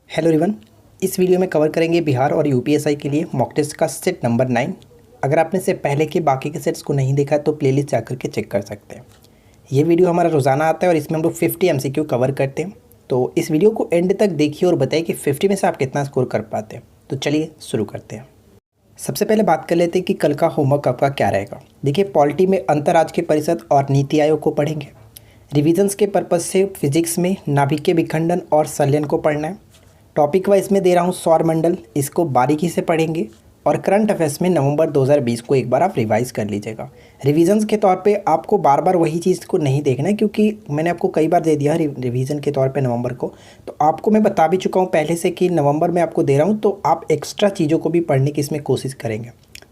Hello everyone. इस video में cover करेंगे बिहार और यूपीएससी के लिए मॉक टेस्ट का सेट नंबर 9। अगर आपने से पहले के बाकी के सेट्स को नहीं देखा तो प्लेलिस्ट जाकर के चेक कर सकते हैं। ये वीडियो हमारा रोज़ाना आता है और इसमें हम लोग 50 एमसीक्यू कवर करते हैं। तो इस वीडियो को एंड तक देखिए और बताइए कि 50 में से आप कितना स्कोर कर पाते हैं। तो चलिए शुरू करते हैं। सबसे पहले बात कर लेते हैं कि कल का होमवर्क आपका क्या रहेगा। देखिए, पॉलिटी में अंतर्राज्यीय परिषद और नीति आयोग को पढ़ेंगे। रिविजन्स के पर्पज़ से फिजिक्स में नाभिकीय विखंडन और संलयन को पढ़ना है। टॉपिक वाइज में दे रहा हूँ सौर मंडल, इसको बारीकी से पढ़ेंगे। और करंट अफेयर्स में नवंबर 2020 को एक बार आप रिवाइज़ कर लीजिएगा। रिवीजन्स के तौर पे आपको बार बार वही चीज़ को नहीं देखना है, क्योंकि मैंने आपको कई बार दे दिया रिवीजन के तौर पे नवंबर को। तो आपको मैं बता भी चुका हूँ पहले से कि नवंबर में आपको दे रहा हूँ, तो आप एक्स्ट्रा चीज़ों को भी पढ़ने की इसमें कोशिश करेंगे।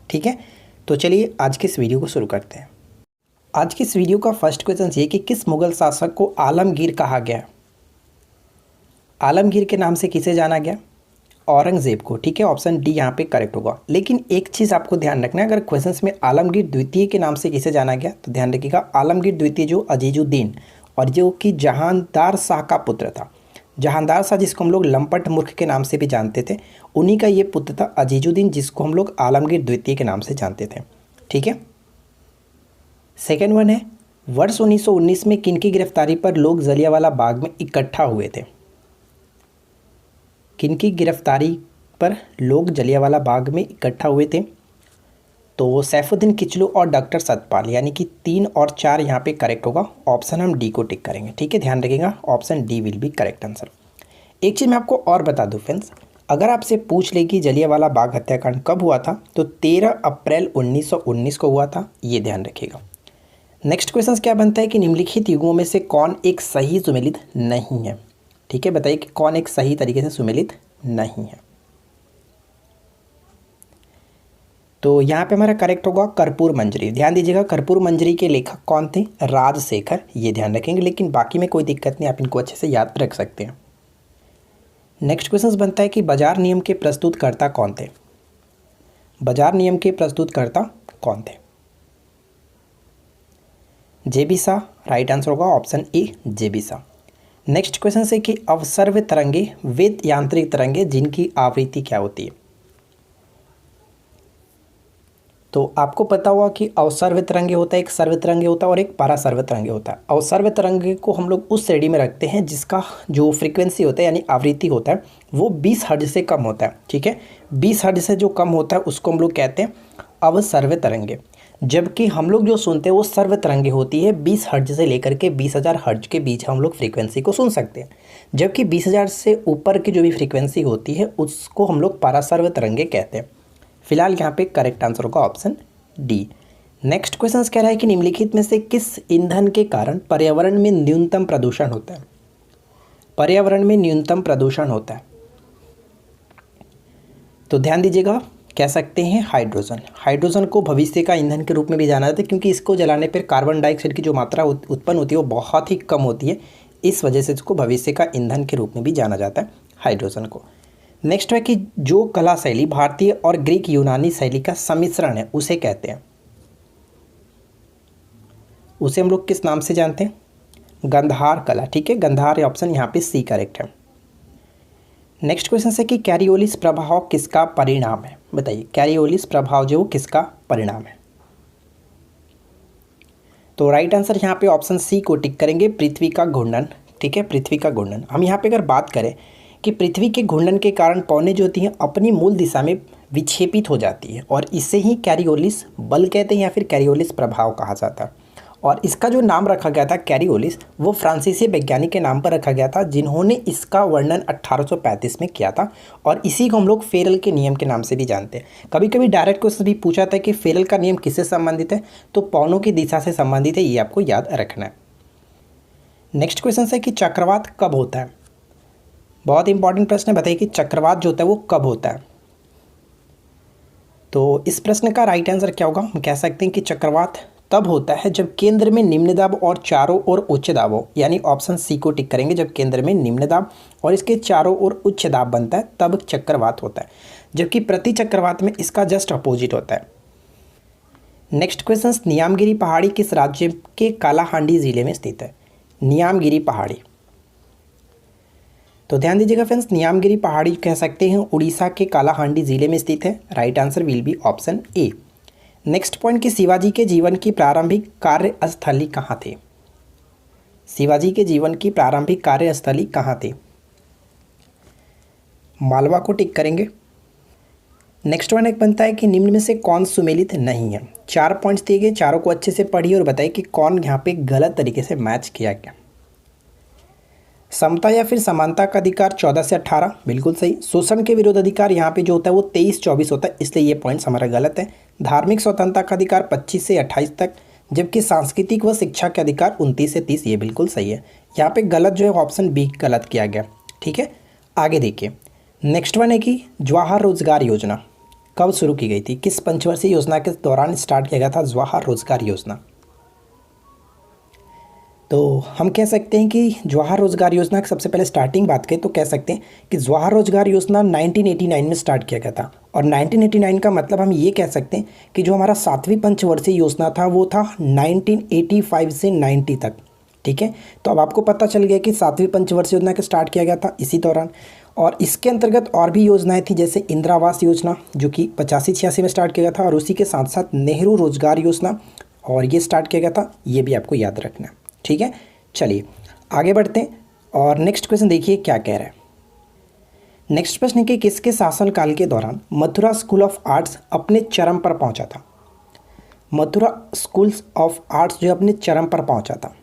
ठीक है, तो चलिए आज के इस वीडियो को शुरू करते हैं। आज की इस वीडियो का फर्स्ट क्वेश्चन ये कि किस मुगल शासक को आलमगीर कहा गया? आलमगीर के नाम से किसे जाना गया? औरंगज़ेब को। ठीक है, ऑप्शन डी यहाँ पे करेक्ट होगा। लेकिन एक चीज़ आपको ध्यान रखना है, अगर क्वेश्चंस में आलमगीर द्वितीय के नाम से किसे जाना गया तो ध्यान रखिएगा, आलमगीर द्वितीय जो अजीजुद्दीन और जो कि जहांदार शाह का पुत्र था। जहांदार शाह जिसको हम लोग लंपट मूर्ख के नाम से भी जानते थे, उन्हीं का ये पुत्र था अजीजुद्दीन, जिसको हम लोग आलमगीर द्वितीय के नाम से जानते थे। ठीक है, सेकेंड वन है, वर्ष 1919 में किनकी गिरफ्तारी पर लोग जलियांवाला बाग में इकट्ठा हुए थे? किनकी गिरफ्तारी पर लोग जलियांवाला बाग में इकट्ठा हुए थे? तो सैफुद्दीन किचलू और डॉक्टर सतपाल, यानी कि 3 और 4 यहाँ पे करेक्ट होगा। ऑप्शन हम डी को टिक करेंगे। ठीक है, ध्यान रखिएगा, option D will be correct answer. एक चीज़ मैं आपको और बता दूँ फ्रेंड्स, अगर आपसे पूछ ले कि जलियांवाला बाग हत्याकांड कब हुआ था तो 13 अप्रैल 1919 को हुआ था, ये ध्यान रखिएगा। नेक्स्ट क्वेश्चन क्या बनता है कि निम्नलिखित युग्मों में से कौन एक सही सुमेलित नहीं है? ठीक है, बताइए कि कौन एक सही तरीके से सुमेलित नहीं है। तो यहाँ पे हमारा करेक्ट होगा कर्पूर मंजरी। ध्यान दीजिएगा, कर्पूर मंजरी के लेखक कौन थे? राजशेखर, ये ध्यान रखेंगे। लेकिन बाकी में कोई दिक्कत नहीं, आप इनको अच्छे से याद रख सकते हैं। नेक्स्ट क्वेश्चन बनता है कि बाजार नियम के प्रस्तुतकर्ता कौन थे? बाजार नियम के प्रस्तुतकर्ता कौन थे? जेबी शाह, राइट आंसर होगा option A JB Shah. Next question से कि अवसर्व तरंगे वे यांत्रिक तरंगे जिनकी आवृत्ति क्या होती है? तो आपको पता होगा कि अवसर्व तरंगे होता है, एक सर्व तरंगे होता है और एक परासर्व तरंगे होता है। अवसर्व तरंगे को हम लोग उस श्रेणी में रखते हैं जिसका जो फ्रीक्वेंसी होता है यानी आवृत्ति होता है वो 20 हर्ट्ज से कम होता है। ठीक है, 20 हर्ट्ज से जो कम होता है उसको हम लोग कहते हैं अवसर्व तरंगे। जबकि हम लोग जो सुनते हैं वो सर्व तरंगे होती है, 20 हर्ट्ज से लेकर के 20,000 हर्ट्ज के बीच हम लोग फ्रीक्वेंसी को सुन सकते हैं। जबकि 20,000 से ऊपर की जो भी फ्रीक्वेंसी होती है उसको हम लोग परासर्व तरंगे कहते हैं। फिलहाल यहाँ पे करेक्ट आंसर होगा ऑप्शन डी। नेक्स्ट क्वेश्चन कह रहा है कि निम्नलिखित में से किस ईंधन के कारण पर्यावरण में न्यूनतम प्रदूषण होता है? पर्यावरण में न्यूनतम प्रदूषण होता है, तो ध्यान दीजिएगा, कह सकते हैं हाइड्रोजन। हाइड्रोजन को भविष्य का ईंधन के रूप में भी जाना जाता है, क्योंकि इसको जलाने पर कार्बन डाइऑक्साइड की जो मात्रा उत्पन्न होती है वो बहुत ही कम होती है। इस वजह से इसको भविष्य का ईंधन के रूप में भी जाना जाता है हाइड्रोजन को। नेक्स्ट है कि जो कला शैली भारतीय और ग्रीक यूनानी शैली का सम्मिश्रण है उसे कहते हैं? उसे हम लोग किस नाम से जानते हैं? गंधार कला। ठीक है, गंधार ऑप्शन यहाँ पे सी करेक्ट है। नेक्स्ट क्वेश्चन है कि कैरियोलिस प्रभाव किसका परिणाम है? बताइए, कैरियोलिस प्रभाव जो किसका परिणाम है? तो राइट आंसर यहाँ पे ऑप्शन सी को टिक करेंगे, पृथ्वी का घूर्णन। ठीक है, पृथ्वी का घूर्णन। हम यहाँ पे अगर बात करें कि पृथ्वी के घूर्णन के कारण पौने जो होती हैं अपनी मूल दिशा में विक्षेपित हो जाती है, और इसे ही कैरियोलिस बल कहते हैं या फिर कैरियोलिस प्रभाव कहा जाता है। और इसका जो नाम रखा गया था कैरियोलिस, वो फ्रांसीसी वैज्ञानिक के नाम पर रखा गया था जिन्होंने इसका वर्णन 1835 में किया था। और इसी को हम लोग फेरल के नियम के नाम से भी जानते हैं। कभी कभी डायरेक्ट क्वेश्चन भी पूछा था कि फेरल का नियम किससे संबंधित है, तो पौनों की दिशा से संबंधित है, ये आपको याद रखना है। नेक्स्ट क्वेश्चन है कि चक्रवात कब होता है? बहुत इंपॉर्टेंट प्रश्न है, बताइए कि चक्रवात जो होता है वो कब होता है? तो इस प्रश्न का राइट आंसर क्या होगा? हम कह सकते हैं कि चक्रवात तब होता है जब केंद्र में निम्न दाब और चारों ओर उच्च दाब हो, यानी ऑप्शन सी को टिक करेंगे। जब केंद्र में निम्न दाब और इसके चारों ओर उच्च दाब बनता है तब चक्रवात होता है, जबकि प्रति चक्रवात में इसका जस्ट अपोजिट होता है। नेक्स्ट क्वेश्चन, नियामगिरी पहाड़ी किस राज्य के कालाहांडी जिले में स्थित है? नियामगिरी पहाड़ी। तो ध्यान दीजिएगा फ्रेंड्स, नियामगिरी पहाड़ी कह सकते हैं उड़ीसा के कालाहांडी जिले में स्थित है। Right answer will be option A. Next point कि शिवाजी के जीवन की प्रारंभिक कार्यस्थली कहाँ थे? शिवाजी के जीवन की प्रारंभिक कार्यस्थली कहाँ थे? मालवा को टिक करेंगे। नेक्स्ट वन एक बनता है कि निम्न में से कौन सुमेलित नहीं है? 4 पॉइंट्स दिए गए, चारों को अच्छे से पढ़िए और बताइए कि कौन यहाँ पे गलत तरीके से मैच किया गया। समता या फिर समानता का अधिकार 14 से 18, बिल्कुल सही। शोषण के विरोध अधिकार यहाँ पे जो होता है वो 23-24 होता है, इसलिए ये पॉइंट्स हमारा गलत है। धार्मिक स्वतंत्रता का अधिकार 25 से 28 तक, जबकि सांस्कृतिक व शिक्षा के अधिकार 29 से 30, ये बिल्कुल सही है। यहाँ पे गलत जो है ऑप्शन बी गलत किया गया। ठीक है, आगे देखिए। नेक्स्ट वन है कि जवाहर रोजगार योजना कब शुरू की गई थी? किस पंचवर्षीय योजना के दौरान स्टार्ट किया गया था जवाहर रोजगार योजना? तो हम कह सकते हैं कि जवाहर रोजगार योजना की सबसे पहले स्टार्टिंग बात करें तो कह सकते हैं कि जवाहर रोजगार योजना 1989 में स्टार्ट किया गया था। और 1989 का मतलब हम ये कह सकते हैं कि जो हमारा 7वीं पंचवर्षीय योजना था वो था 1985 से 90 तक। ठीक है, तो अब आपको पता चल गया कि 7वीं पंचवर्षीय योजना का स्टार्ट किया गया था इसी दौरान। और इसके अंतर्गत और भी योजनाएं थी, जैसे इंदिरा आवास योजना जो कि 85-86 में स्टार्ट किया गया था, और उसी के साथ साथ नेहरू रोजगार योजना, और ये स्टार्ट किया गया था, ये भी आपको याद रखना है। ठीक है, चलिए आगे बढ़ते हैं और नेक्स्ट क्वेश्चन देखिए क्या कह रहा है। नेक्स्ट प्रश्न है कि किसके शासनकाल के दौरान मथुरा स्कूल ऑफ आर्ट्स अपने चरम पर पहुंचा था? मथुरा स्कूल्स ऑफ आर्ट्स जो अपने चरम पर पहुंचा था,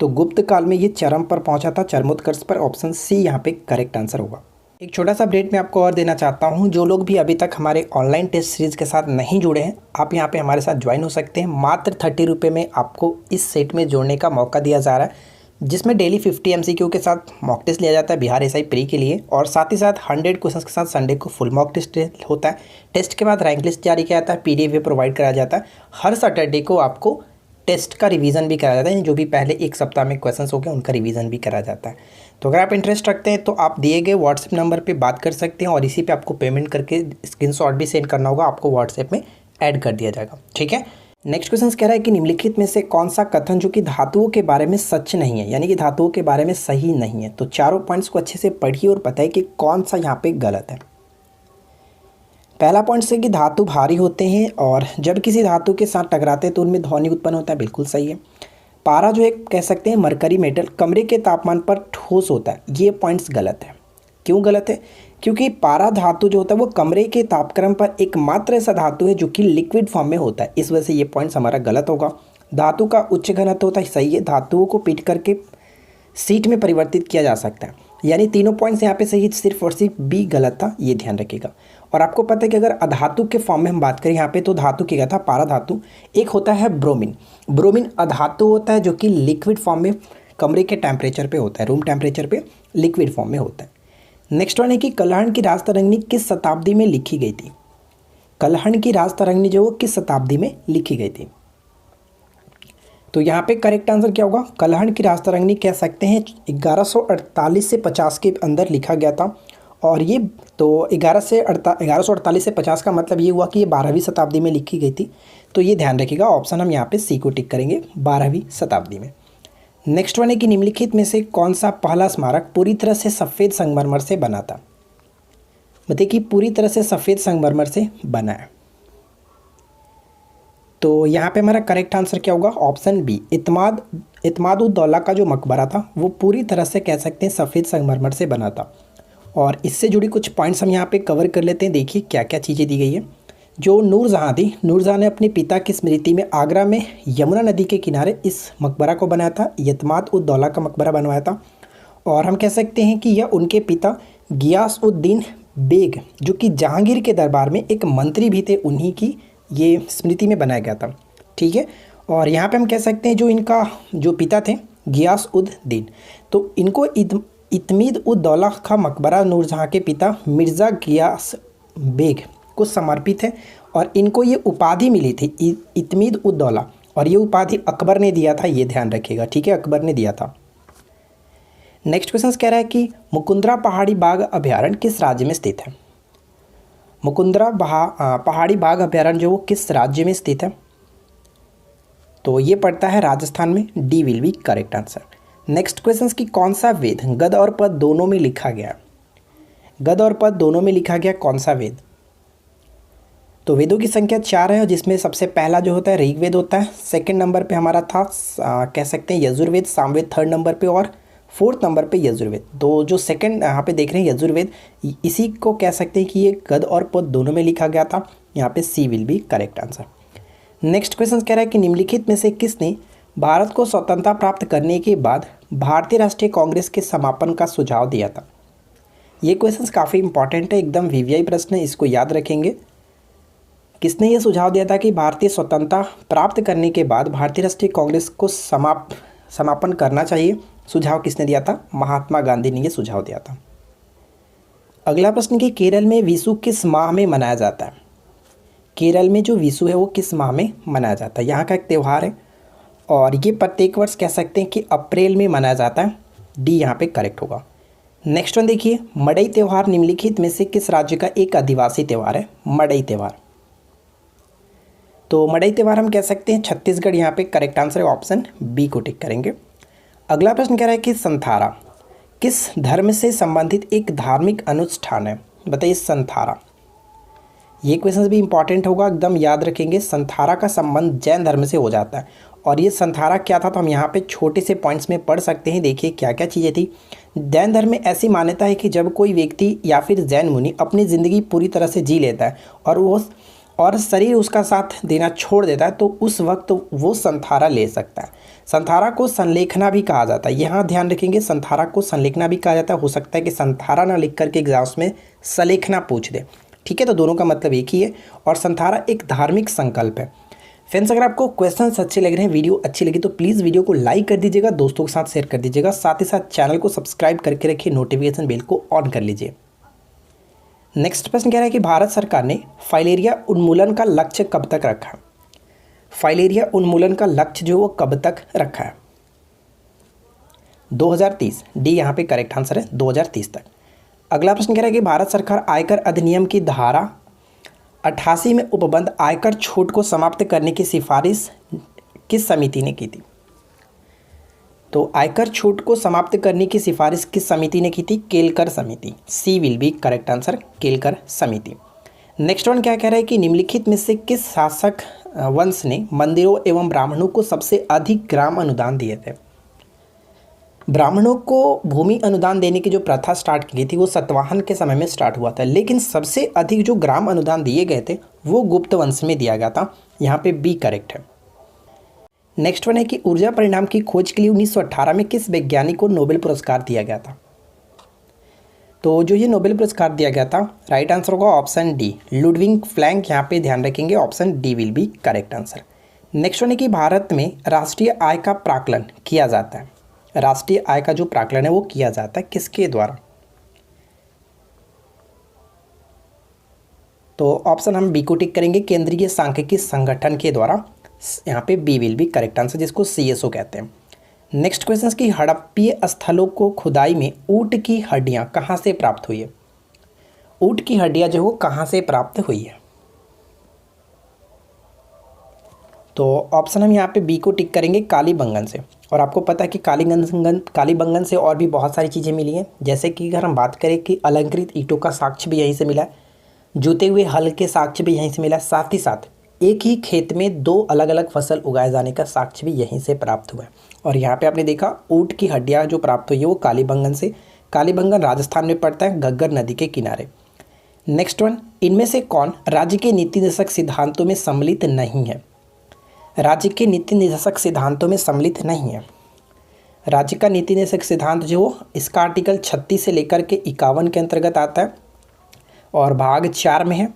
तो गुप्त काल में ये चरम पर पहुंचा था, चरमोत्कर्ष पर। ऑप्शन सी यहाँ पे करेक्ट आंसर होगा। एक छोटा सा अपडेट मैं आपको और देना चाहता हूँ, जो लोग भी अभी तक हमारे ऑनलाइन टेस्ट सीरीज़ के साथ नहीं जुड़े हैं, आप यहाँ पे हमारे साथ ज्वाइन हो सकते हैं। मात्र 30 रुपये में आपको इस सेट में जोड़ने का मौका दिया जा रहा है, जिसमें डेली 50 MCQ के साथ मॉक टेस्ट लिया जाता है बिहार SI प्री के लिए, और साथ ही साथ 100 क्वेश्चन के साथ संडे को फुल मॉक टेस्ट होता है। टेस्ट के बाद रैंक लिस्ट जारी किया जाता है, PDF भी प्रोवाइड कराया जाता है। हर सैटरडे को आपको टेस्ट का रिवीजन भी कराया जाता है, जो भी पहले एक सप्ताह में क्वेश्चंस हो गए उनका रिवीजन भी कराया जाता है। तो अगर आप इंटरेस्ट रखते हैं तो आप दिए गए व्हाट्सएप नंबर पे बात कर सकते हैं, और इसी पे आपको पेमेंट करके स्क्रीनशॉट भी सेंड करना होगा, आपको व्हाट्सएप में ऐड कर दिया जाएगा। ठीक है, नेक्स्ट क्वेश्चन कह रहा है कि निम्नलिखित में से कौन सा कथन जो कि धातुओं के बारे में सच नहीं है, यानी कि धातुओं के बारे में सही नहीं है? तो चारों पॉइंट्स को अच्छे से पढ़िए और बताइए कि कौन सा यहाँ पे गलत है। पहला पॉइंट से कि धातु भारी होते हैं और जब किसी धातु के साथ टकराते हैं तो उनमें ध्वनि उत्पन्न होता है, बिल्कुल सही है। पारा जो एक कह सकते हैं मरकरी मेटल कमरे के तापमान पर ठोस होता है, ये पॉइंट्स गलत है। क्यों गलत है? क्योंकि पारा धातु जो होता है वो कमरे के तापक्रम पर एकमात्र ऐसा धातु है जो कि लिक्विड फॉर्म में होता है, इस वजह से ये पॉइंट्स हमारा गलत होगा। धातु का उच्च घनत्व होता है, सही है। धातुओं को पीट करके सीट में परिवर्तित किया जा सकता है, यानी तीनों पॉइंट्स यहाँ पे सही, सिर्फ और सिर्फ बी गलत था, ये ध्यान रखिएगा। और आपको पता है कि अगर अधातु के फॉर्म में हम बात करें यहाँ पे, तो धातु क्या था? पारा धातु। एक होता है ब्रोमीन। ब्रोमीन अधातु होता है जो कि लिक्विड फॉर्म में कमरे के टेम्परेचर पे होता है, रूम टेम्परेचर पे लिक्विड फॉर्म में होता है। नेक्स्ट वन है कि कलहण की राजतरंगिणी किस शताब्दी में लिखी गई थी? कलहण की राजतरंगिणी जो किस शताब्दी में लिखी गई थी? तो यहाँ पे करेक्ट आंसर क्या होगा? कलहण की राजतरंगिणी कह सकते हैं 1148 से 50 के अंदर लिखा गया था। और ये तो 1148 से 50 का मतलब ये हुआ कि ये 12वीं शताब्दी में लिखी गई थी। तो ये ध्यान रखिएगा, ऑप्शन हम यहाँ पे सी को टिक करेंगे, 12वीं शताब्दी में। नेक्स्ट वन है कि निम्नलिखित में से कौन सा पहला स्मारक पूरी तरह से सफ़ेद संगमरमर से बना था? बताइए कि पूरी तरह से सफ़ेद संगमरमर से बना है। तो यहाँ पे हमारा करेक्ट आंसर क्या होगा? ऑप्शन बी, इत्माद-उद-दौला का जो मकबरा था वो पूरी तरह से कह सकते हैं सफ़ेद संगमरमर से बना था। और इससे जुड़ी कुछ पॉइंट्स हम यहाँ पे कवर कर लेते हैं। देखिए क्या क्या चीज़ें दी गई है। जो नूरजहाँ थी, नूरजहाँ ने अपने पिता की स्मृति में आगरा में यमुना नदी के किनारे इस मकबरा को बनाया था, इत्माद-उद-दौला का मकबरा बनवाया था। और हम कह सकते हैं कि यह उनके पिता गियास-उद-दीन बेग जो कि जहांगीर के दरबार में एक मंत्री भी थे, उन्हीं की ये स्मृति में बनाया गया था। ठीक है, और यहाँ पे हम कह सकते हैं जो इनका जो पिता थे गियास-उद-दीन, तो इनको इत्मीद-उद-दौला का मकबरा नूरजहाँ के पिता मिर्ज़ा गियास बेग को समर्पित है। और इनको ये उपाधि मिली थी इत्मीद-उद-दौला, और ये उपाधि अकबर ने दिया था, ये ध्यान रखिएगा। ठीक है, अकबर ने दिया था। नेक्स्ट क्वेश्चन कह रहा है कि मुकुंदरा पहाड़ी बाघ अभयारण्य किस राज्य में स्थित है? मुकुंदरा पहाड़ी बाघ अभयारण्य जो वो किस राज्य में स्थित है? तो ये पड़ता है राजस्थान में, D will be correct answer. Next question की कौन सा वेद गद और पद दोनों में लिखा गया? गद और पद दोनों में लिखा गया कौन सा वेद? तो वेदों की संख्या 4 है और जिसमें सबसे पहला जो होता है ऋग्वेद होता है। सेकंड नंबर पे हमारा था कह सकते हैं यजुर्वेद, सामवेद थर्ड नंबर पे और फोर्थ नंबर पे यजुर्वेद। तो जो सेकंड यहाँ पे देख रहे हैं यजुर्वेद, इसी को कह सकते हैं कि ये गद और पद दोनों में लिखा गया था। यहाँ पे C will be correct answer. Next question कह रहा है कि निम्नलिखित में से किसने भारत को स्वतंत्रता प्राप्त करने के बाद भारतीय राष्ट्रीय कांग्रेस के समापन का सुझाव दिया था? ये क्वेश्चन काफ़ी इंपॉर्टेंट है, एकदम वीवीआई प्रश्न है, इसको याद रखेंगे। किसने ये सुझाव दिया था कि भारतीय स्वतंत्रता प्राप्त करने के बाद भारतीय राष्ट्रीय कांग्रेस को समापन करना चाहिए? सुझाव किसने दिया था? महात्मा गांधी ने ये सुझाव दिया था। अगला प्रश्न कि केरल में विशु किस माह में मनाया जाता है? केरल में जो विशु है वो किस माह में मनाया जाता है? यहाँ का एक त्यौहार है और ये प्रत्येक वर्ष कह सकते हैं कि अप्रैल में मनाया जाता है। डी यहाँ पे करेक्ट होगा। नेक्स्ट वन देखिए, मड़ई त्यौहार निम्नलिखित में से किस राज्य का एक आदिवासी त्यौहार है? मड़ई त्यौहार, तो मड़ई त्यौहार हम कह सकते हैं छत्तीसगढ़। यहाँ पे करेक्ट आंसर है ऑप्शन बी को टिक करेंगे। अगला प्रश्न कह रहा है कि संथारा किस धर्म से संबंधित एक धार्मिक अनुष्ठान है? बताइए संथारा। ये क्वेश्चन भी इंपॉर्टेंट होगा, एकदम याद रखेंगे। संथारा का संबंध जैन धर्म से हो जाता है और ये संथारा क्या था तो हम यहाँ पे छोटे से पॉइंट्स में पढ़ सकते हैं। देखिए क्या क्या चीज़ें थी। जैन धर्म में ऐसी मान्यता है कि जब कोई व्यक्ति या फिर जैन मुनि अपनी ज़िंदगी पूरी तरह से जी लेता है और शरीर उसका साथ देना छोड़ देता है तो उस वक्त वो संथारा ले सकता है। संथारा को संलेखना भी कहा जाता है। यहाँ ध्यान रखेंगे, संथारा को संलेखना भी कहा जाता है। हो सकता है कि संथारा ना लिख करके एग्जाम्स में सलेखना पूछ दे, ठीक है। तो दोनों का मतलब एक ही है और संथारा एक धार्मिक संकल्प है। फ्रेंड्स, अगर आपको क्वेश्चंस अच्छे लग रहे हैं, वीडियो अच्छी लगी तो प्लीज़ वीडियो को लाइक कर दीजिएगा, दोस्तों के साथ शेयर कर दीजिएगा, साथ ही साथ चैनल को सब्सक्राइब करके रखिए, नोटिफिकेशन बेल को ऑन कर लीजिए। नेक्स्ट प्रश्न कह रहा है कि भारत सरकार ने फाइलेरिया उन्मूलन का लक्ष्य कब तक रखा? फाइलेरिया उन्मूलन का लक्ष्य जो वो कब तक रखा है? 2030। डी यहाँ पे करेक्ट आंसर है, 2030 तक। अगला प्रश्न कह रहा है कि भारत सरकार आयकर अधिनियम की धारा 88 में उपबंध आयकर छूट को समाप्त करने की सिफारिश किस समिति ने की थी? तो आयकर छूट को समाप्त करने की सिफारिश किस समिति ने की थी? केलकर समिति। C will be correct answer, Kelkar समिति। नेक्स्ट वन क्या कह रहा है कि निम्नलिखित में से किस शासक वंश ने मंदिरों एवं ब्राह्मणों को सबसे अधिक ग्राम अनुदान दिए थे? ब्राह्मणों को भूमि अनुदान देने की जो प्रथा स्टार्ट की थी वो सतवाहन के समय में स्टार्ट हुआ था, लेकिन सबसे अधिक जो ग्राम अनुदान दिए गए थे वो गुप्त वंश में दिया गया था। यहाँ पे बी करेक्ट है। नेक्स्ट वन है कि ऊर्जा परिणाम की खोज के लिए 1918 में किस वैज्ञानिक को नोबेल पुरस्कार दिया गया था? तो जो ये नोबेल पुरस्कार दिया गया था, राइट आंसर होगा ऑप्शन डी, लुडविग प्लैंक। यहाँ पे ध्यान रखेंगे, option D will be correct answer. Next one है कि भारत में राष्ट्रीय आय का प्राकलन किया जाता है। राष्ट्रीय आय का जो प्राकलन है वो किया जाता है किसके द्वारा? तो ऑप्शन हम बी को टिक करेंगे, केंद्रीय सांख्यिकी संगठन के द्वारा। यहाँ पे B will be correct answer, जिसको सीएसओ कहते हैं। नेक्स्ट क्वेश्चन की हड़प्पीय स्थलों को खुदाई में ऊँट की हड्डियाँ कहाँ से प्राप्त हुई है? ऊँट की हड्डियाँ जो वो कहाँ से प्राप्त हुई है? तो ऑप्शन हम यहाँ पे बी को टिक करेंगे, कालीबंगन से। और आपको पता है कि कालीबंगन से और भी बहुत सारी चीज़ें मिली हैं, जैसे कि अगर हम बात करें कि अलंकृत ईंटों का साक्ष्य भी यहीं से मिला है, जूते हुए हल के साक्ष्य भी यहीं से मिला, साथ ही साथ एक ही खेत में 2 अलग अलग फसल उगाए जाने का साक्ष्य भी यहीं से प्राप्त हुआ है। और यहाँ पे आपने देखा ऊँट की हड्डियाँ जो प्राप्त हुई है वो कालीबंगन से। कालीबंगन राजस्थान में पड़ता है, घग्गर नदी के किनारे। नेक्स्ट वन, इनमें से कौन राज्य के नीति निर्देशक सिद्धांतों में सम्मिलित नहीं है? राज्य के नीति निर्देशक सिद्धांतों में सम्मिलित नहीं है। राज्य का नीति निर्देशक सिद्धांत जो इसका आर्टिकल 36 से लेकर के 51 के अंतर्गत आता है और भाग 4 में है,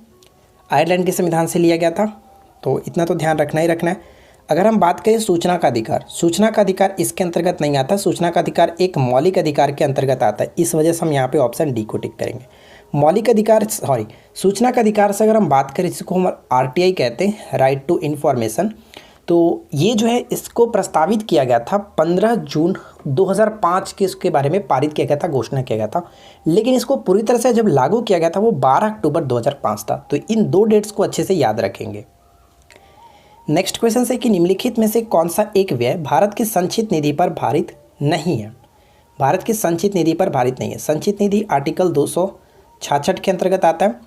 आयरलैंड के संविधान से लिया गया था। तो इतना तो ध्यान रखना ही रखना है। अगर हम बात करें सूचना का अधिकार, सूचना का अधिकार इसके अंतर्गत नहीं आता। सूचना का अधिकार एक मौलिक अधिकार के अंतर्गत आता है, इस वजह से हम यहाँ पे ऑप्शन डी को टिक करेंगे। मौलिक अधिकार सूचना का अधिकार से अगर हम बात करें, इसको हम आरटीआई कहते हैं, राइट टू इन्फॉर्मेशन। तो ये जो है इसको प्रस्तावित किया गया था 15 जून 2005 के इसके बारे में पारित किया गया था, घोषणा किया गया था, लेकिन इसको पूरी तरह से जब लागू किया गया था वो 12 अक्टूबर 2005 था। तो इन 2 डेट्स को अच्छे से याद रखेंगे। नेक्स्ट क्वेश्चन है कि निम्नलिखित में से कौन सा एक व्यय भारत की संचित निधि पर भारित नहीं है। भारत की संचित निधि पर भारित नहीं है। संचित निधि आर्टिकल 266 के अंतर्गत आता है।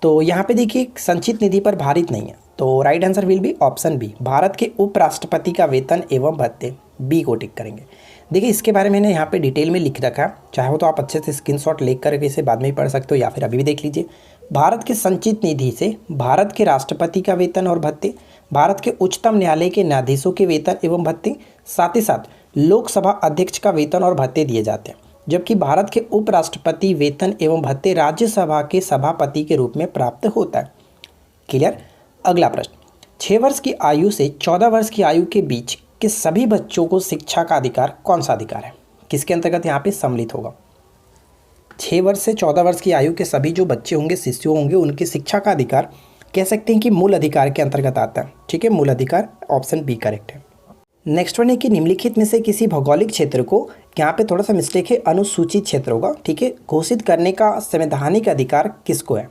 तो यहाँ पे देखिए संचित निधि पर भारित नहीं है, तो right answer will be option B, Bharat के उपराष्ट्रपति का वेतन एवं भत्ते, बी को टिक करेंगे। देखिए इसके बारे में मैंने यहाँ पे डिटेल में लिख रखा है, चाहे तो आप अच्छे से स्क्रीनशॉट लेकर करके इसे बाद में भी पढ़ सकते हो या फिर अभी भी देख लीजिए। भारत के संचित निधि से भारत के राष्ट्रपति का वेतन और भत्ते, भारत के उच्चतम न्यायालय के न्यायाधीशों के वेतन एवं भत्ते, साथ ही साथ लोकसभा अध्यक्ष का वेतन और भत्ते दिए जाते हैं, जबकि भारत के उपराष्ट्रपति वेतन एवं भत्ते राज्यसभा के सभापति के रूप में प्राप्त होता है। क्लियर। अगला प्रश्न, 6 वर्ष की आयु से 14 वर्ष की आयु के बीच के सभी बच्चों को शिक्षा का अधिकार कौन सा अधिकार है, किसके अंतर्गत यहाँ पे सम्मिलित होगा? 6 वर्ष से 14 वर्ष की आयु के सभी जो बच्चे होंगे, शिशु होंगे, उनकी शिक्षा का अधिकार कह सकते हैं कि मूल अधिकार के अंतर्गत आता है। ठीक है, मूल अधिकार, ऑप्शन बी करेक्ट है। नेक्स्ट वन है कि निम्नलिखित में से किसी भौगोलिक क्षेत्र को, यहाँ पे थोड़ा सा मिस्टेक है, अनुसूचित क्षेत्र होगा, ठीक है, घोषित करने का संवैधानिक अधिकार किसको है?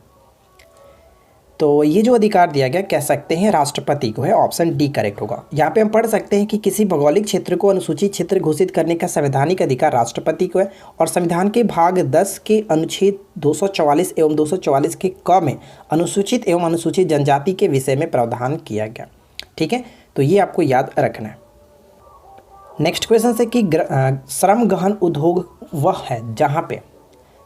तो ये जो अधिकार दिया गया कह सकते हैं राष्ट्रपति को है, ऑप्शन डी करेक्ट होगा। यहाँ पे हम पढ़ सकते हैं कि किसी भौगोलिक क्षेत्र को अनुसूचित क्षेत्र घोषित करने का संवैधानिक अधिकार राष्ट्रपति को है, और संविधान के भाग 10 के अनुच्छेद 244 एवं 244 के क में अनुसूचित एवं अनुसूचित जनजाति के विषय में प्रावधान किया गया। ठीक है, तो ये आपको याद रखना है। नेक्स्ट क्वेश्चन से कि श्रम गहन उद्योग वह है जहाँ पे,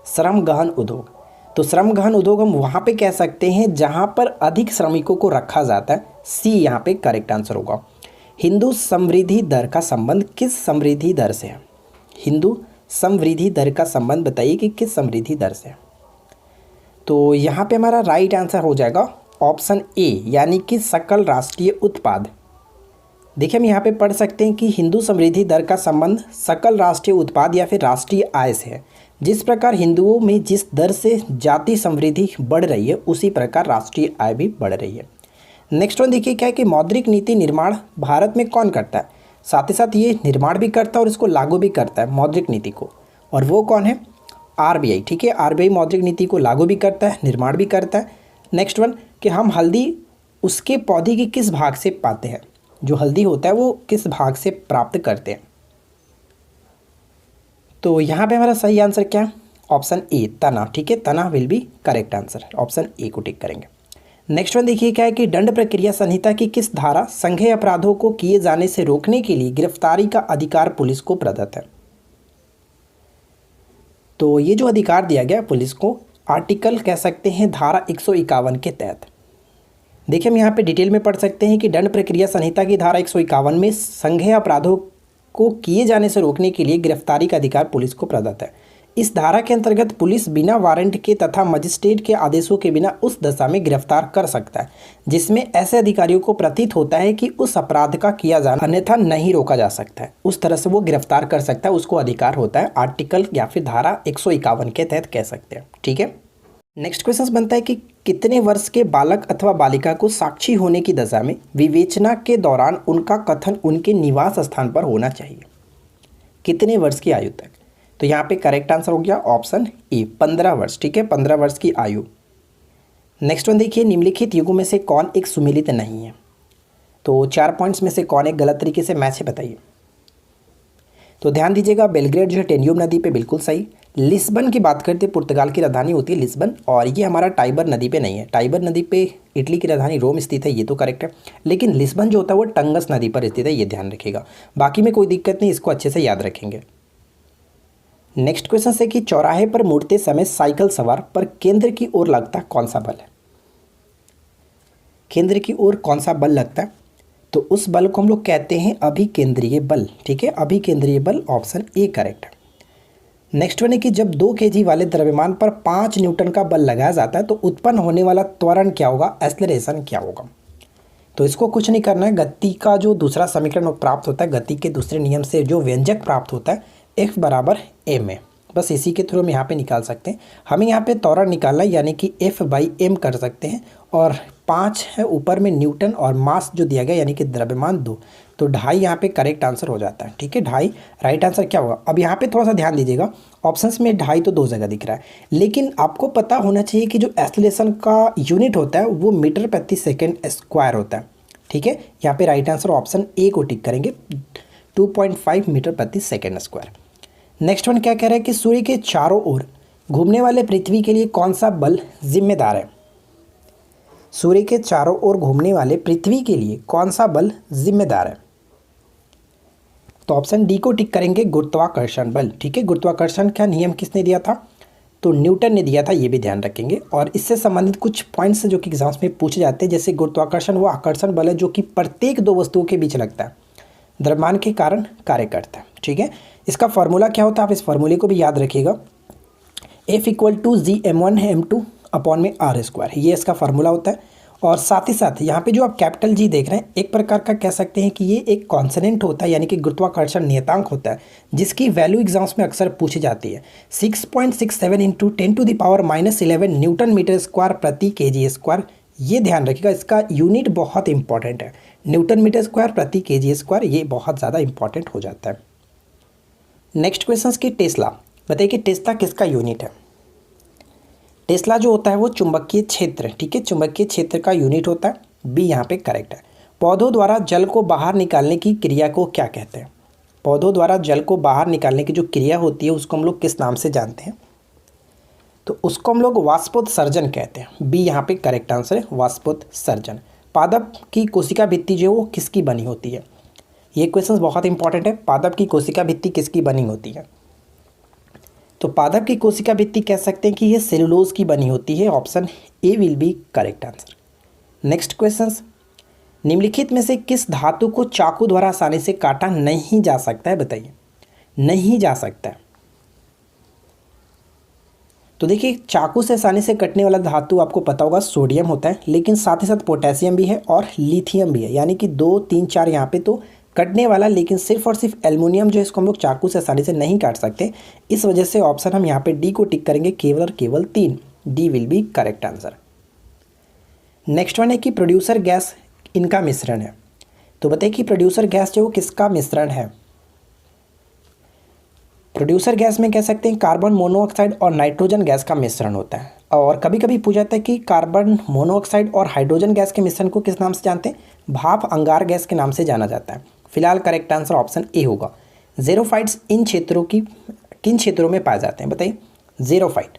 श्रम गहन उद्योग, तो श्रम गहन उद्योग हम वहाँ पे कह सकते हैं जहाँ पर अधिक श्रमिकों को रखा जाता है, सी यहाँ पे करेक्ट आंसर होगा। हिंदू समृद्धि दर का संबंध किस समृद्धि दर से है? हिंदू समृद्धि दर का संबंध बताइए कि किस समृद्धि दर से है? तो यहाँ पे हमारा राइट आंसर हो जाएगा ऑप्शन ए, यानी कि सकल राष्ट्रीय उत्पाद। देखिए हम यहाँ पे पढ़ सकते हैं कि हिंदू समृद्धि दर का संबंध सकल राष्ट्रीय उत्पाद या फिर राष्ट्रीय आय से है। जिस प्रकार हिंदुओं में जिस दर से जाति समृद्धि बढ़ रही है, उसी प्रकार राष्ट्रीय आय भी बढ़ रही है। नेक्स्ट वन देखिए क्या है कि मौद्रिक नीति निर्माण भारत में कौन करता है? साथ ही साथ ये निर्माण भी करता है और इसको लागू भी करता है मौद्रिक नीति को, और वो कौन है? आरबीआई। ठीक है, आरबीआई मौद्रिक नीति को लागू भी करता है, निर्माण भी करता है। नेक्स्ट वन कि हम हल्दी उसके पौधे के किस भाग से पाते हैं? जो हल्दी होता है वो किस भाग से प्राप्त करते हैं? तो यहाँ पे हमारा सही आंसर क्या है? ऑप्शन ए, तना। ठीक है, तना will be correct answer, option A को टिक करेंगे। नेक्स्ट वन देखिए क्या है कि दंड प्रक्रिया संहिता की किस धारा संज्ञेय अपराधों को किए जाने से रोकने के लिए गिरफ्तारी का अधिकार पुलिस को प्रदत्त है? तो ये जो अधिकार दिया गया पुलिस को, आर्टिकल कह सकते हैं धारा 151 के तहत। देखिए हम यहाँ पे डिटेल में पढ़ सकते हैं कि दंड प्रक्रिया संहिता की धारा 151 में संज्ञेय अपराधों को किए जाने से रोकने के लिए गिरफ्तारी का अधिकार पुलिस को प्रदत्त है। इस धारा के अंतर्गत पुलिस बिना वारंट के तथा मजिस्ट्रेट के आदेशों के बिना उस दशा में गिरफ्तार कर सकता है जिसमें ऐसे अधिकारियों को प्रतीत होता है कि उस अपराध का किया जाना अन्यथा नहीं रोका जा सकता है, उस तरह से वो गिरफ्तार कर सकता है, उसको अधिकार होता है। आर्टिकल या फिर धारा 151 के तहत कह सकते हैं। ठीक है, नेक्स्ट क्वेश्चन बनता है कि कितने वर्ष के बालक अथवा बालिका को साक्षी होने की दशा में विवेचना के दौरान उनका कथन उनके निवास स्थान पर होना चाहिए? कितने वर्ष की आयु तक? तो यहाँ पे करेक्ट आंसर हो गया ऑप्शन ए, 15 वर्ष। ठीक है, 15 वर्ष की आयु। नेक्स्ट वन देखिए, निम्नलिखित युगों में से कौन एक सुमेलित नहीं है? तो 4 पॉइंट्स में से कौन एक गलत तरीके से मैच है बताइए। तो ध्यान दीजिएगा, बेलग्रेड जो है टेन्यूब नदी पे बिल्कुल सही। लिस्बन की बात करते हैं, पुर्तगाल की राजधानी होती है लिस्बन, और ये हमारा टाइबर नदी पे नहीं है। टाइबर नदी पे इटली की राजधानी रोम स्थित है, ये तो करेक्ट है, लेकिन लिस्बन जो होता है वो टंगस नदी पर स्थित है, ये ध्यान रखिएगा। बाकी में कोई दिक्कत नहीं, इसको अच्छे से याद रखेंगे। नेक्स्ट क्वेश्चन से कि चौराहे पर मुड़ते समय साइकिल सवार पर केंद्र की ओर लगता कौन सा बल है? केंद्र की ओर कौन सा बल लगता है? तो उस बल को हम लोग कहते हैं अभिकेंद्रीय बल। ठीक है, अभिकेंद्रीय बल, ऑप्शन ए करेक्ट है। नेक्स्ट वन है कि जब 2 kg वाले द्रव्यमान पर 5 न्यूटन का बल लगाया जाता है तो उत्पन्न होने वाला त्वरण क्या होगा, एक्सेलरेशन क्या होगा? तो इसको कुछ नहीं करना है, गति का जो दूसरा समीकरण प्राप्त होता है, गति के दूसरे नियम से जो व्यंजक प्राप्त होता है F बराबर m है, बस इसी के थ्रू हम यहाँ पे निकाल सकते हैं। हमें यहाँ पे त्वरण निकालना है, यानी कि F/m कर सकते हैं, और 5 है ऊपर में न्यूटन, और मास जो दिया गया यानी कि द्रव्यमान 2, तो 2.5 यहाँ पे करेक्ट आंसर हो जाता है। ठीक है, 2.5 राइट आंसर क्या होगा? अब यहाँ पे थोड़ा सा ध्यान दीजिएगा, ऑप्शंस में 2.5 तो 2 जगह दिख रहा है, लेकिन आपको पता होना चाहिए कि जो एक्सेलरेशन का यूनिट होता है वो मीटर प्रति सेकेंड स्क्वायर होता है। ठीक है, यहाँ पे राइट आंसर ऑप्शन ए को टिक करेंगे। 2.5 मीटर प्रति सेकेंड स्क्वायर। नेक्स्ट वन क्या कह रहा है कि सूर्य के चारों ओर घूमने वाले पृथ्वी के लिए कौन सा बल जिम्मेदार है? सूर्य के चारों ओर घूमने वाले पृथ्वी के लिए कौन सा बल जिम्मेदार है? तो ऑप्शन डी को टिक करेंगे, गुरुत्वाकर्षण बल। ठीक है, गुरुत्वाकर्षण का नियम किसने दिया था? तो न्यूटन ने दिया था, ये भी ध्यान रखेंगे। और इससे संबंधित कुछ पॉइंट्स जो कि एग्जाम्स में पूछे जाते हैं, जैसे गुरुत्वाकर्षण वो आकर्षण बल है जो कि प्रत्येक दो वस्तुओं के बीच लगता है, द्रव्यमान के कारण कार्य करता है। ठीक है, इसका फॉर्मूला क्या होता है, आप इस फॉर्मूले को भी याद रखिएगा, F = Gm1m2 अपॉन में r², ये इसका फार्मूला होता है। और साथ ही साथ यहाँ पे जो आप कैपिटल G देख रहे हैं, एक प्रकार का कह सकते हैं कि ये एक कॉन्स्टेंट होता है, यानी कि गुरुत्वाकर्षण नियतांक होता है, जिसकी वैल्यू एग्जाम्स में अक्सर पूछी जाती है। 6.67 × 10⁻11 न्यूटन मीटर स्क्वायर प्रति kg²। ये ध्यान रखिएगा, इसका यूनिट बहुत इंपॉर्टेंट है, न्यूटन मीटर स्क्वायर प्रति kg², ये बहुत ज़्यादा इंपॉर्टेंट हो जाता है। नेक्स्ट क्वेश्चन की टेस्ला, बताइए कि टेस्ला किसका यूनिट है? टेस्ला जो होता है वो चुंबकीय क्षेत्र, ठीक है, चुंबकीय क्षेत्र का यूनिट होता है। बी यहाँ पे करेक्ट है। पौधों द्वारा जल को बाहर निकालने की क्रिया को क्या कहते हैं? पौधों द्वारा जल को बाहर निकालने की जो क्रिया होती है उसको हम लोग किस नाम से जानते हैं? तो उसको हम लोग वाष्पोत्सर्जन कहते हैं। बी यहाँ पे करेक्ट आंसर है, वाष्पोत्सर्जन। पादप की कोशिका भित्ति जो है वो किसकी बनी होती है? ये क्वेश्चन बहुत इंपॉर्टेंट है। पादप की कोशिका भित्ति किसकी बनी होती है? तो पादप की कोशिका भित्ति कह सकते हैं कि ये सेलुलोज की बनी होती है। Option A will be correct answer. Next question, निम्नलिखित में से किस धातु को चाकू द्वारा आसानी से काटा नहीं जा सकता है? बताइए, नहीं जा सकता है। तो देखिए, चाकू से आसानी से कटने वाला धातु आपको पता होगा सोडियम होता है, लेकिन साथ ही साथ पोटेशियम भी है और लिथियम भी है, यानी कि 2, 3, 4 यहाँ पे तो कटने वाला, लेकिन सिर्फ और सिर्फ एल्युमिनियम जो है इसको हम लोग चाकू से आसानी से नहीं काट सकते। इस वजह से ऑप्शन हम यहाँ पे डी को टिक करेंगे, केवल और केवल 3। D will be correct answer. Next one है कि प्रोड्यूसर गैस इनका मिश्रण है। तो बताइए कि प्रोड्यूसर गैस जो किसका मिश्रण है? प्रोड्यूसर गैस में कह सकते हैं कार्बन मोनोऑक्साइड और नाइट्रोजन गैस का मिश्रण होता है। और कभी कभी पूछा जाता है कि कार्बन मोनोऑक्साइड और हाइड्रोजन गैस के मिश्रण को किस नाम से जानते हैं? भाप अंगार गैस के नाम से जाना जाता है। फिलहाल करेक्ट आंसर ऑप्शन ए होगा। ज़ेरोफाइट्स इन क्षेत्रों की किन क्षेत्रों में पाए जाते हैं? बताइए। ज़ेरोफाइट,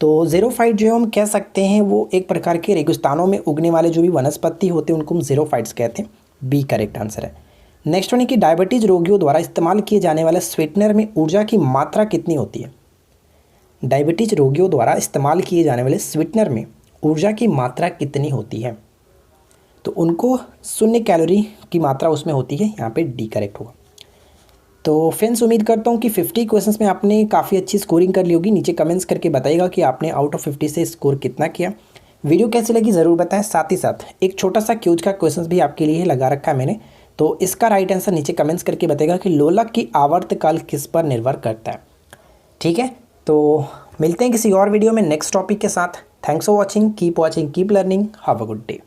तो ज़ेरोफाइट जो हम कह सकते हैं वो एक प्रकार के रेगिस्तानों में उगने वाले जो भी वनस्पति होते हैं उनको हम ज़ेरोफाइट्स कहते हैं। बी करेक्ट आंसर है। नेक्स्ट वन है कि डायबिटीज़ रोगियों द्वारा इस्तेमाल किए जाने वाले स्वीटनर में ऊर्जा की मात्रा कितनी होती है? डायबिटीज़ रोगियों द्वारा इस्तेमाल किए जाने वाले स्वीटनर में ऊर्जा की मात्रा कितनी होती है? तो उनको 0 कैलोरी की मात्रा उसमें होती है। यहाँ पे डी करेक्ट होगा। तो फ्रेंड्स, उम्मीद करता हूँ कि 50 क्वेश्चंस में आपने काफ़ी अच्छी स्कोरिंग कर ली होगी। नीचे कमेंट्स करके बताइएगा कि आपने आउट ऑफ 50 से स्कोर कितना किया। वीडियो कैसी लगी ज़रूर बताएं। साथ ही साथ एक छोटा सा क्यूज का क्वेश्चन भी आपके लिए लगा रखा है मैंने, तो इसका राइट आंसर नीचे कमेंट्स करके बताइएगा कि लोलक की आवर्तकाल किस पर निर्भर करता है। ठीक है, तो मिलते हैं किसी और वीडियो में नेक्स्ट टॉपिक के साथ। Thanks for watching, keep learning, have a good day.